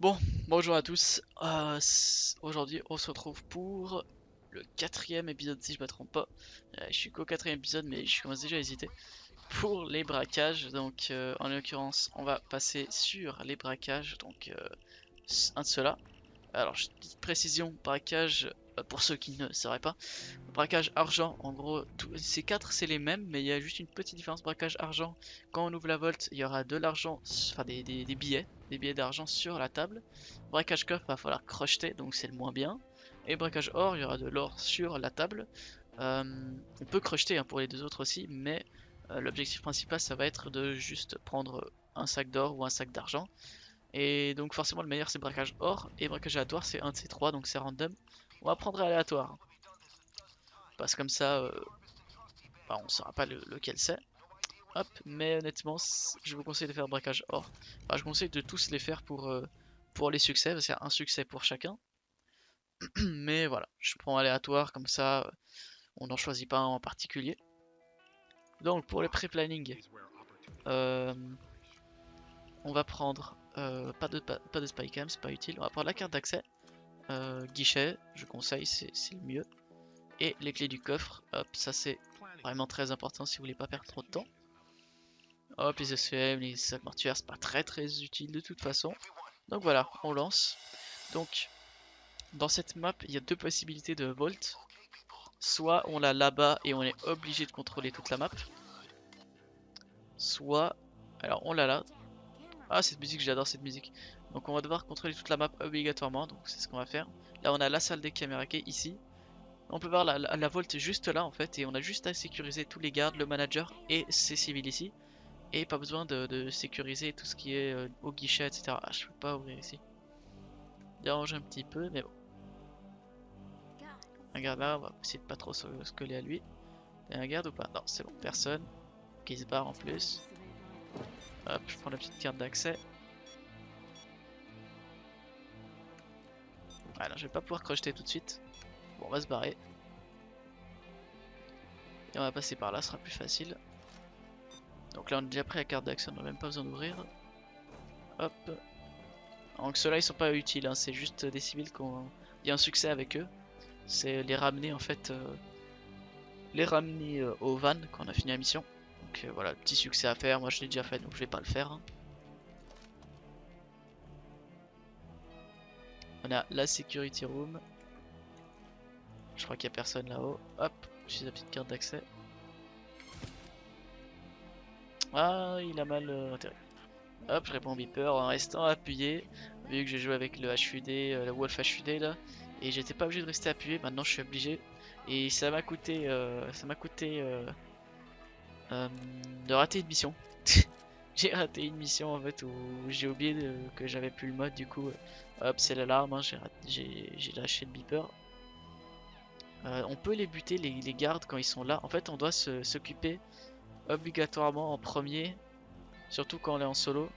Bon, bonjour à tous. Aujourd'hui, on se retrouve pour le quatrième épisode, si je me trompe pas. Je suis qu'au quatrième épisode, mais je commence déjà à hésiter. Pour les braquages, donc en l'occurrence, on va passer sur les braquages, donc un de ceux-là. Alors, petite précision, braquage, pour ceux qui ne sauraient pas. Braquage argent, en gros, ces quatre c'est les mêmes, mais il y a juste une petite différence. Braquage argent, quand on ouvre la vault, il y aura de l'argent, enfin des billets d'argent sur la table. Braquage coffre, va falloir crocheter, donc c'est le moins bien. Et braquage or, il y aura de l'or sur la table. On peut crocheter hein, pour les deux autres aussi, mais l'objectif principal ça va être de juste prendre un sac d'or ou un sac d'argent. Et donc forcément le meilleur c'est braquage or, et braquage aléatoire c'est un de ces trois, donc c'est random. On va prendre aléatoire, parce que comme ça bah, on saura pas lequel c'est. Hop, mais honnêtement, je vous conseille de faire braquage or. Enfin, je vous conseille de tous les faire pour les succès, parce qu'il y a un succès pour chacun. Mais voilà, je prends aléatoire, comme ça, on n'en choisit pas un en particulier. Donc, pour le pré-planning, euh, on va prendre pas de spycam, c'est pas utile. On va prendre la carte d'accès, guichet, je conseille, c'est le mieux. Et les clés du coffre, hop, ça c'est vraiment très important si vous voulez pas perdre trop de temps. Hop, les SVM, les sacs mortuaires, c'est pas très utile de toute façon. Donc voilà, on lance. Donc, dans cette map, il y a deux possibilités de vault. Soit on l'a là-bas et on est obligé de contrôler toute la map. Soit, alors on l'a là. Ah, cette musique, j'adore cette musique. Donc on va devoir contrôler toute la map obligatoirement, donc c'est ce qu'on va faire. Là, on a la salle des caméras qui est ici. On peut voir la vault juste là en fait, et on a juste à sécuriser tous les gardes, le manager et ces civils ici. Et pas besoin de sécuriser tout ce qui est au guichet, etc. Ah, je peux pas ouvrir ici. Dérange un petit peu, mais bon. Un garde là, on va essayer de pas trop se coller à lui. Il y a un garde ou pas? Non, c'est bon, personne. Qui se barre en plus. Hop, je prends la petite carte d'accès. Alors, je vais pas pouvoir crocheter tout de suite. Bon, on va se barrer. Et on va passer par là, ce sera plus facile. Donc là, on a déjà pris la carte d'accès, on n'a même pas besoin d'ouvrir. Hop. Donc ceux-là, ils sont pas utiles, hein, c'est juste des civils qu'on... Il y a un succès avec eux. C'est les ramener en fait... les ramener au van quand on a fini la mission. Donc voilà, le petit succès à faire. Moi, je l'ai déjà fait, donc je vais pas le faire, hein. On a la security room. Je crois qu'il y a personne là-haut. Hop, j'ai la petite carte d'accès. Ah, il a mal atterri. Hop, je réponds au beeper en restant appuyé. Vu que j'ai joué avec le HUD, le Wolf HUD là. Et j'étais pas obligé de rester appuyé, maintenant je suis obligé. Et ça m'a coûté de rater une mission. J'ai raté une mission en fait où j'ai oublié que j'avais plus le mode, du coup, hop, c'est l'alarme, hein, j'ai lâché le beeper. On peut les buter, les gardes, quand ils sont là. En fait, on doit s'occuper obligatoirement en premier, surtout quand on est en solo.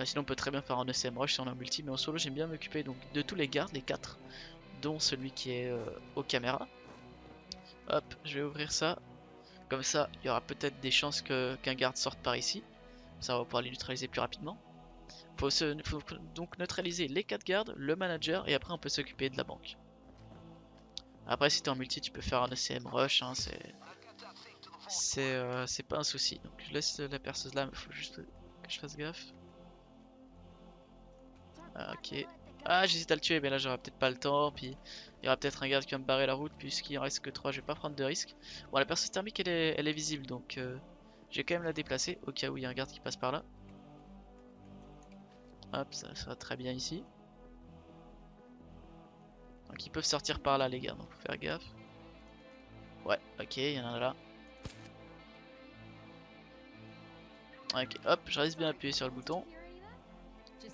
Sinon, on peut très bien faire un ECM rush si on est en multi, mais en solo, j'aime bien m'occuper donc de tous les gardes, les 4, dont celui qui est aux caméras. Hop, je vais ouvrir ça. Comme ça, il y aura peut-être des chances qu'un garde sorte par ici. Ça va pouvoir les neutraliser plus rapidement. Faut donc neutraliser les 4 gardes, le manager, et après on peut s'occuper de la banque. Après, si t'es en multi, tu peux faire un ECM rush, hein, c'est pas un souci. Donc je laisse la perceuse là, mais faut juste que je fasse gaffe. Ah, ok. Ah, j'hésite à le tuer, mais là j'aurai peut-être pas le temps. Puis il y aura peut-être un garde qui va me barrer la route, puisqu'il en reste que 3, je vais pas prendre de risque. Bon, la perceuse thermique elle est visible, donc je vais quand même la déplacer au cas où il y a un garde qui passe par là. Hop, ça va très bien ici. Donc ils peuvent sortir par là, les gars, donc faut faire gaffe. Ouais, ok, il y en a là. Ok, hop, je reste bien appuyé sur le bouton.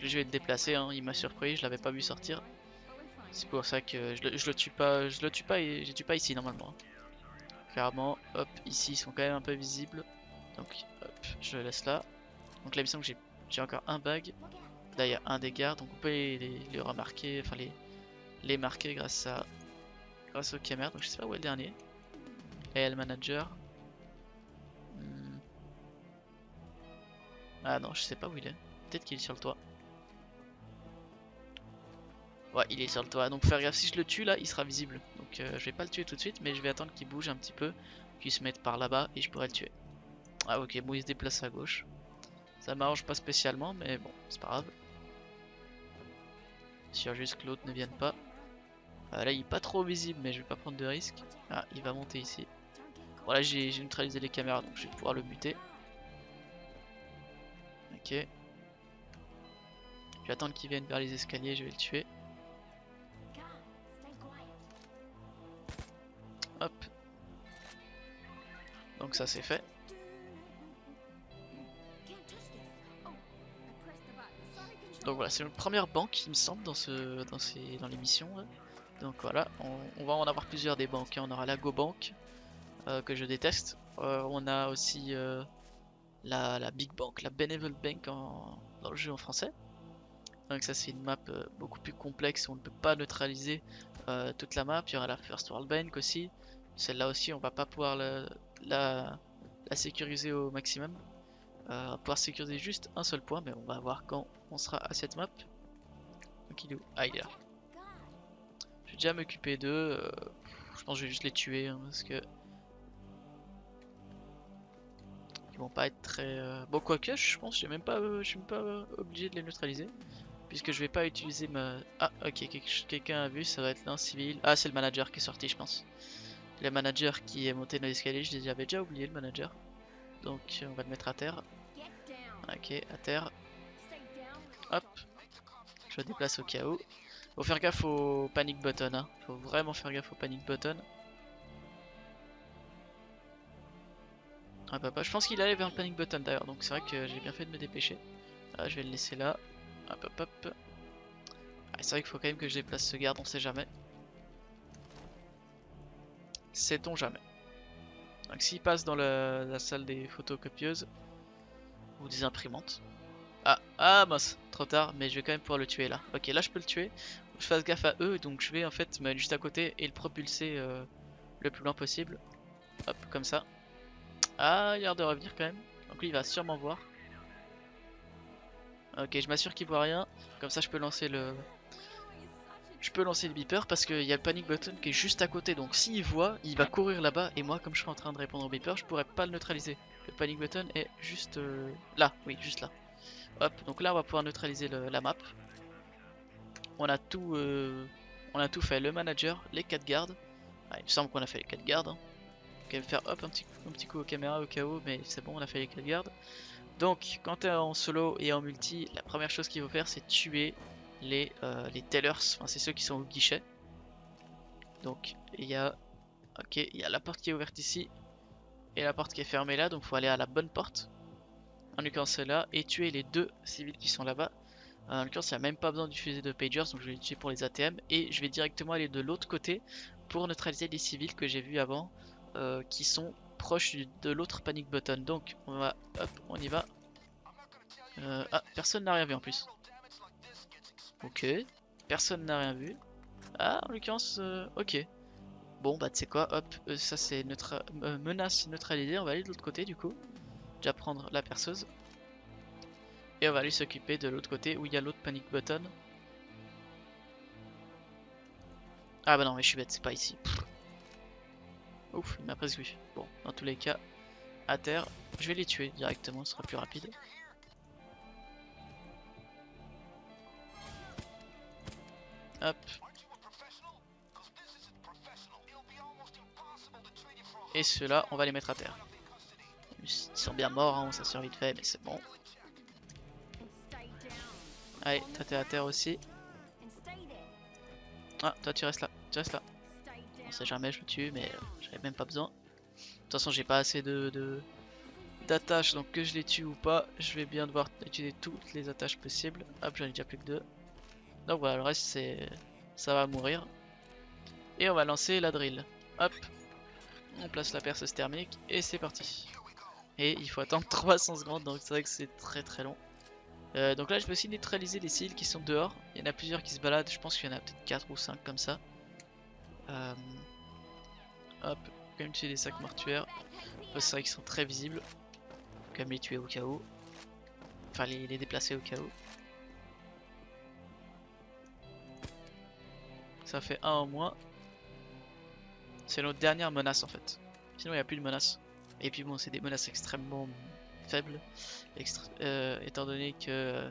Je vais le déplacer, hein, il m'a surpris, je l'avais pas vu sortir. C'est pour ça que je le tue pas, et je le tue pas ici normalement. Clairement, hop, ici ils sont quand même un peu visibles. Donc hop, je le laisse là. Donc là il me semble que j'ai encore un bag. Là il y a un des gardes, donc on peut les remarquer, enfin les marquer grâce aux caméras. Donc je sais pas où est le dernier. Et le manager. Hmm. Ah non, je sais pas où il est. Peut-être qu'il est sur le toit. Ouais, il est sur le toit. Donc faire gaffe, si je le tue là, il sera visible. Donc je vais pas le tuer tout de suite, mais je vais attendre qu'il bouge un petit peu, qu'il se mette par là-bas et je pourrai le tuer. Ah ok, bon il se déplace à gauche. Ça m'arrange pas spécialement, mais bon, c'est pas grave. Sûr juste que l'autre ne vienne pas. Là il est pas trop visible, mais je vais pas prendre de risque. Ah, il va monter ici. Voilà, j'ai neutralisé les caméras, donc je vais pouvoir le buter. Ok. Je vais attendre qu'il vienne vers les escaliers, je vais le tuer. Hop. Donc ça c'est fait. Donc voilà, c'est une première banque il me semble dans les missions là. Donc voilà, on va en avoir plusieurs des banques, hein. On aura la GoBank que je déteste. On a aussi la Big Bank, la Benevolent Bank dans le jeu en français. Donc ça c'est une map beaucoup plus complexe où on ne peut pas neutraliser toute la map. Il y aura la First World Bank aussi. Celle-là aussi on va pas pouvoir la sécuriser au maximum. On va pouvoir sécuriser juste un seul point, mais on va voir quand on sera à cette map. Donc il est où? Ah il est là. Je vais déjà m'occuper d'eux. Je pense que je vais juste les tuer hein, parce que ils vont pas être très bon, quoique je pense que je suis même pas obligé de les neutraliser puisque je vais pas utiliser ma... Ah ok, quelqu'un a vu, ça va être un civil. Ah c'est le manager qui est sorti je pense. Le manager qui est monté dans l'escalier, j'avais déjà oublié le manager. Donc on va le mettre à terre. Ok, à terre. Hop, je le déplace au cas où. Faut faire gaffe au panic button hein. Faut vraiment faire gaffe au panic button. Ah bah, je pense qu'il allait vers le panic button d'ailleurs, donc c'est vrai que j'ai bien fait de me dépêcher. Ah, je vais le laisser là. Hop hop hop. Ah, c'est vrai qu'il faut quand même que je déplace ce garde, on sait jamais. Sait-on jamais. Donc s'il passe dans la salle des photocopieuses ou des imprimantes. Ah mince, trop tard, mais je vais quand même pouvoir le tuer là. Ok, là je peux le tuer. Faut que je fasse gaffe à eux, donc je vais en fait me mettre juste à côté et le propulser le plus loin possible. Hop, comme ça. Ah, il a l'air de revenir quand même. Donc lui il va sûrement voir. Ok, je m'assure qu'il voit rien. Comme ça je peux lancer le beeper parce qu'il y a le panic button qui est juste à côté. Donc s'il voit, il va courir là-bas. Et moi, comme je suis en train de répondre au beeper, je pourrais pas le neutraliser. Le panic button est juste là. Oui, juste là. Hop, donc là on va pouvoir neutraliser la map. On a tout, fait. Le manager, les 4 gardes. Ah, il me semble qu'on a fait les 4 gardes. Hein. On va faire hop un petit coup aux caméras au cas où, mais c'est bon, on a fait les 4 gardes. Donc quand tu es en solo et en multi, la première chose qu'il faut faire c'est tuer les tellers, enfin c'est ceux qui sont au guichet. Donc il y a la porte qui est ouverte ici et la porte qui est fermée là, donc faut aller à la bonne porte. En l'occurrence celle-là et tuer les 2 civils qui sont là-bas. En l'occurrence il n'y a même pas besoin d'utiliser de pagers, donc je vais les tuer pour les ATM et je vais directement aller de l'autre côté pour neutraliser les civils que j'ai vus avant qui sont proches de l'autre panic button. Donc on va, hop, on y va. Ah, personne n'a rien vu en plus. Ok, personne n'a rien vu. Ah, en l'occurrence, ok. Bon, bah tu sais quoi, hop, ça c'est notre menace neutralisée. On va aller de l'autre côté du coup. Déjà prendre la perceuse. Et on va aller s'occuper de l'autre côté où il y a l'autre panic button. Ah bah non, mais je suis bête, c'est pas ici. Pff. Ouf, il m'a presque vu. Bon, dans tous les cas, à terre, je vais les tuer directement, ce sera plus rapide. Hop. Et ceux-là, on va les mettre à terre. Ils sont bien morts, hein, ça sort vite fait, mais c'est bon. Allez, toi t'es à terre aussi. Ah, toi tu restes là, tu restes là. On sait jamais, je le tue, mais j'avais même pas besoin. De toute façon, j'ai pas assez d'attaches, donc que je les tue ou pas, je vais bien devoir utiliser toutes les attaches possibles. Hop, j'en ai déjà plus que 2. Donc voilà, le reste ça va mourir. Et on va lancer la drill. Hop, on place la perceuse thermique et c'est parti. Et il faut attendre 300 secondes, donc c'est vrai que c'est très très long. Donc là je peux aussi neutraliser les cils qui sont dehors. Il y en a plusieurs qui se baladent, je pense qu'il y en a peut-être 4 ou 5 comme ça. Hop, comme utiliser des sacs mortuaires. C'est vrai qu'ils sont très visibles. Comme les tuer au cas où. Enfin les déplacer au cas où. Ça fait un en moins. C'est notre dernière menace en fait. Sinon il n'y a plus de menaces. Et puis bon, c'est des menaces extrêmement faibles. Étant donné que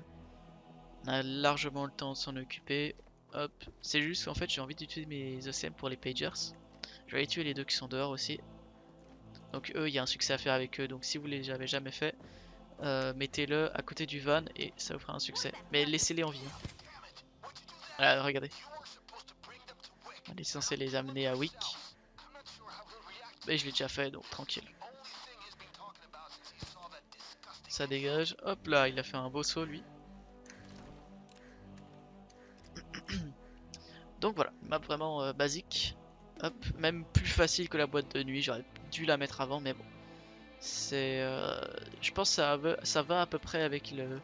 on a largement le temps de s'en occuper. Hop. C'est juste qu'en fait j'ai envie d'utiliser mes ECM pour les pagers. Je vais aller tuer les deux qui sont dehors aussi. Donc eux, il y a un succès à faire avec eux. Donc si vous les avez jamais fait, mettez-le à côté du van et ça vous fera un succès. Mais laissez-les en vie. Hein. Voilà, regardez. On est censé les amener à Wick. Mais je l'ai déjà fait, donc tranquille. Ça dégage. Hop là, il a fait un beau saut lui. Donc voilà, map vraiment basique. Hop, même plus facile que la boîte de nuit. J'aurais dû la mettre avant, mais bon. C'est, je pense que ça va à peu près avec le,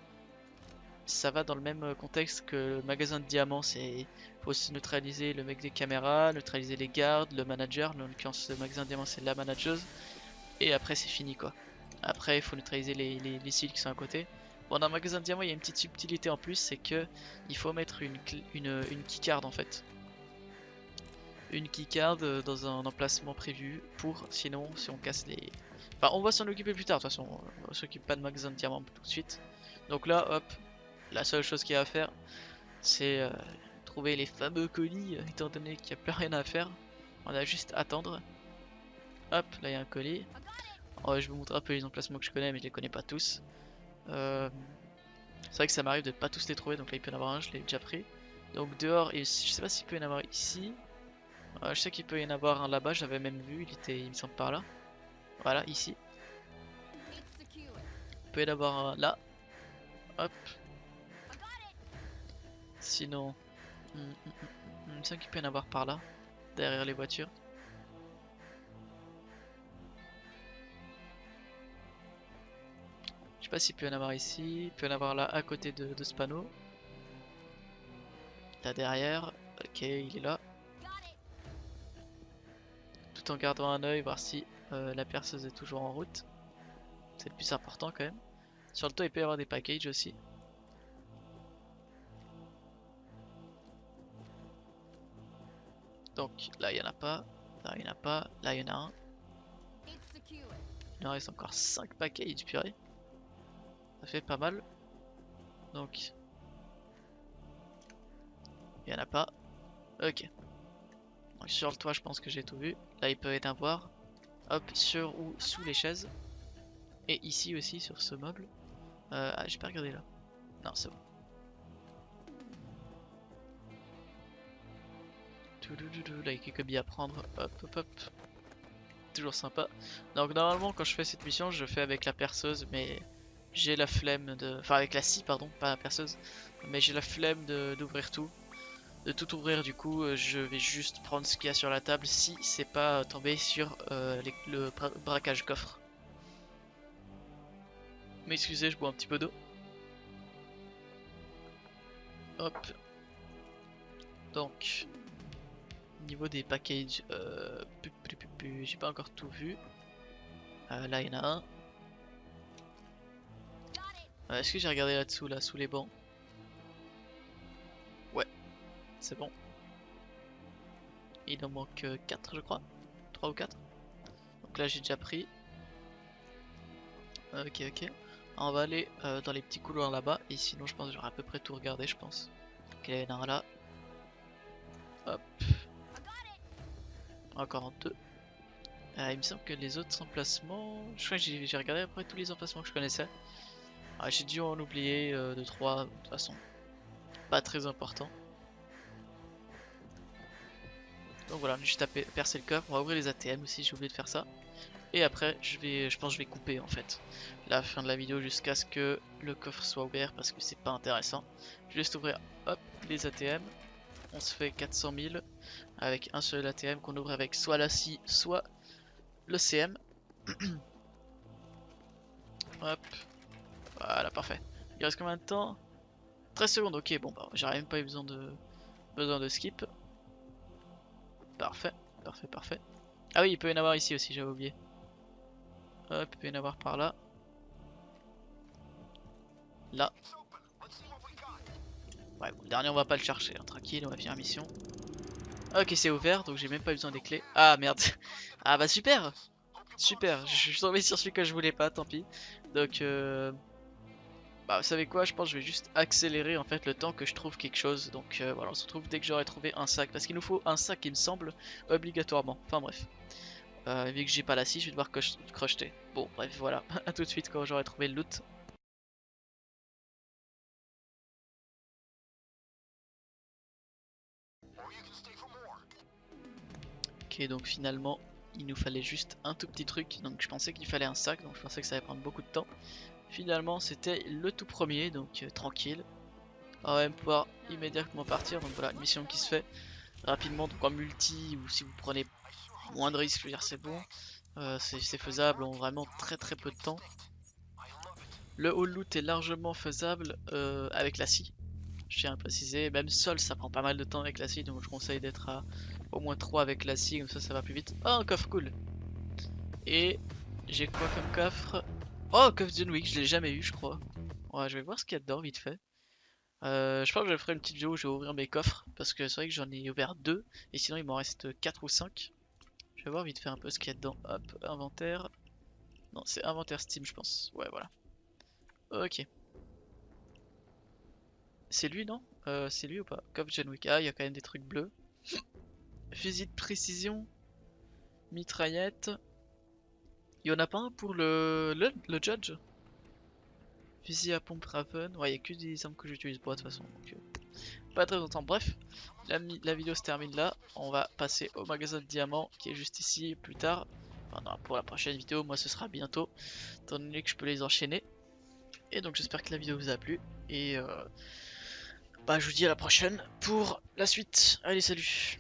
ça va dans le même contexte que le magasin de diamants. C'est, faut aussi neutraliser le mec des caméras, neutraliser les gardes, le manager. En l'occurrence, le magasin de diamants c'est la manageuse. Et après c'est fini quoi. Après il faut neutraliser les cils qui sont à côté. Bon, dans le magasin de diamants il y a une petite subtilité en plus, c'est que il faut mettre une keycard en fait. Une keycard dans un emplacement prévu pour, sinon si on casse les... Enfin on va s'en occuper plus tard de toute façon, on s'occupe pas de magasin de diamants tout de suite. Donc là hop, la seule chose qu'il y a à faire c'est trouver les fameux colis, étant donné qu'il n'y a plus rien à faire. On a juste à attendre. Hop, là il y a un colis. Je vais vous montrer un peu les emplacements que je connais, mais je les connais pas tous. C'est vrai que ça m'arrive de pas tous les trouver, donc là il peut y en avoir un, je l'ai déjà pris. Donc dehors, et je sais pas s'il peut y en avoir ici. Je sais qu'il peut y en avoir un là-bas, j'avais même vu, il me semble par là. Voilà, ici. Il peut y en avoir un là. Hop. Sinon, il me semble qu'il peut y en avoir par là, derrière les voitures. Je sais pas s'il peut y en avoir ici, il peut y en avoir là à côté de ce panneau. Là derrière, ok il est là. Tout en gardant un œil, voir si la perceuse est toujours en route. C'est le plus important quand même. Sur le toit il peut y avoir des packages aussi. Donc là il y en a pas, là il y en a pas, là il y en a un. Il en reste encore 5 packages, purée. Ça fait pas mal. Donc il y en a pas. Ok. Donc sur le toit je pense que j'ai tout vu. Là il peut y en avoir. Hop, sur ou sous les chaises. Et ici aussi sur ce meuble. Ah j'ai pas regardé là. Non c'est bon. Là il y a quelques billes à prendre. Hop hop hop. Toujours sympa. Donc normalement quand je fais cette mission je fais avec la perceuse, mais j'ai la flemme de... Enfin avec la scie pardon, pas la perceuse. Mais j'ai la flemme d'ouvrir tout. De tout ouvrir, du coup je vais juste prendre ce qu'il y a sur la table si c'est pas tombé sur le braquage coffre. Mais excusez, je bois un petit peu d'eau. Hop. Donc niveau des packages, j'ai pas encore tout vu. Là il y en a un. Est-ce que j'ai regardé là-dessous, là, sous les bancs? Ouais, c'est bon. Il en manque 4 je crois. 3 ou 4. Donc là j'ai déjà pris. Ok ok. On va aller dans les petits couloirs là-bas. Et sinon je pense que j'aurai à peu près tout regardé je pense. Ok il y en a un là. Hop. Encore un 2. Il me semble que les autres emplacements... Je crois que j'ai regardé après tous les emplacements que je connaissais. J'ai dû en oublier 2-3 de toute façon. Pas très important. Donc voilà, on a juste à percer le coffre. On va ouvrir les ATM aussi, j'ai oublié de faire ça. Et après, je pense que je vais couper en fait la fin de la vidéo jusqu'à ce que le coffre soit ouvert parce que c'est pas intéressant. Je vais juste ouvrir hop, les ATM. On se fait 400 000 avec un seul ATM qu'on ouvre avec soit la scie, soit le CM. Hop, voilà, parfait. Il reste combien de temps? 13 secondes, ok, bon bah j'aurais même pas eu besoin de skip. Parfait, parfait, parfait. Ah oui, il peut y en avoir ici aussi, j'avais oublié. Hop, il peut y en avoir par là. Là. Ouais, bon, le dernier on va pas le chercher, hein, tranquille, on va finir la mission. Ok, c'est ouvert, donc j'ai même pas besoin des clés. Ah merde. Ah bah super. Super, je suis tombé sur celui que je voulais pas, tant pis. Donc bah vous savez quoi, je pense que je vais juste accélérer en fait le temps que je trouve quelque chose. Donc voilà, on se retrouve dès que j'aurai trouvé un sac. Parce qu'il nous faut un sac, il me semble, obligatoirement. Enfin bref. Vu que j'ai pas la scie, je vais devoir crocheter. Bon bref, voilà. À tout de suite quand j'aurai trouvé le loot. Ok, donc finalement, il nous fallait juste un tout petit truc. Donc je pensais qu'il fallait un sac, donc je pensais que ça allait prendre beaucoup de temps. Finalement, c'était le tout premier, donc tranquille. On va même pouvoir immédiatement partir. Donc voilà, une mission qui se fait rapidement. Donc en multi, ou si vous prenez moins de risques, je veux dire, c'est bon. C'est faisable en vraiment très peu de temps. Le haul loot est largement faisable avec la scie. Je tiens à préciser, même seul ça prend pas mal de temps avec la scie, donc je conseille d'être à au moins 3 avec la scie, comme ça va plus vite. Oh, un coffre cool. Et j'ai quoi comme coffre? Oh, coffre John Wick, je l'ai jamais eu je crois. Ouais, je vais voir ce qu'il y a dedans vite fait. Je pense que je ferai une petite vidéo où je vais ouvrir mes coffres, parce que c'est vrai que j'en ai ouvert 2, et sinon il m'en reste 4 ou 5. Je vais voir vite fait un peu ce qu'il y a dedans. Hop, inventaire. Non, c'est inventaire Steam je pense. Ouais, voilà. Ok. C'est lui, non? C'est lui ou pas? Coffre John Wick. Ah, il y a quand même des trucs bleus. Fusil de précision. Mitraillette. Il y en a pas un pour le Judge? Fusil à pompe Raven. Ouais, il y a que des armes que j'utilise pas de toute façon. Donc, pas très longtemps. Bref, la vidéo se termine là. On va passer au magasin de diamants qui est juste ici plus tard. Enfin, non, pour la prochaine vidéo, moi ce sera bientôt. Étant donné que je peux les enchaîner. Et donc j'espère que la vidéo vous a plu. Et bah, je vous dis à la prochaine pour la suite. Allez, salut!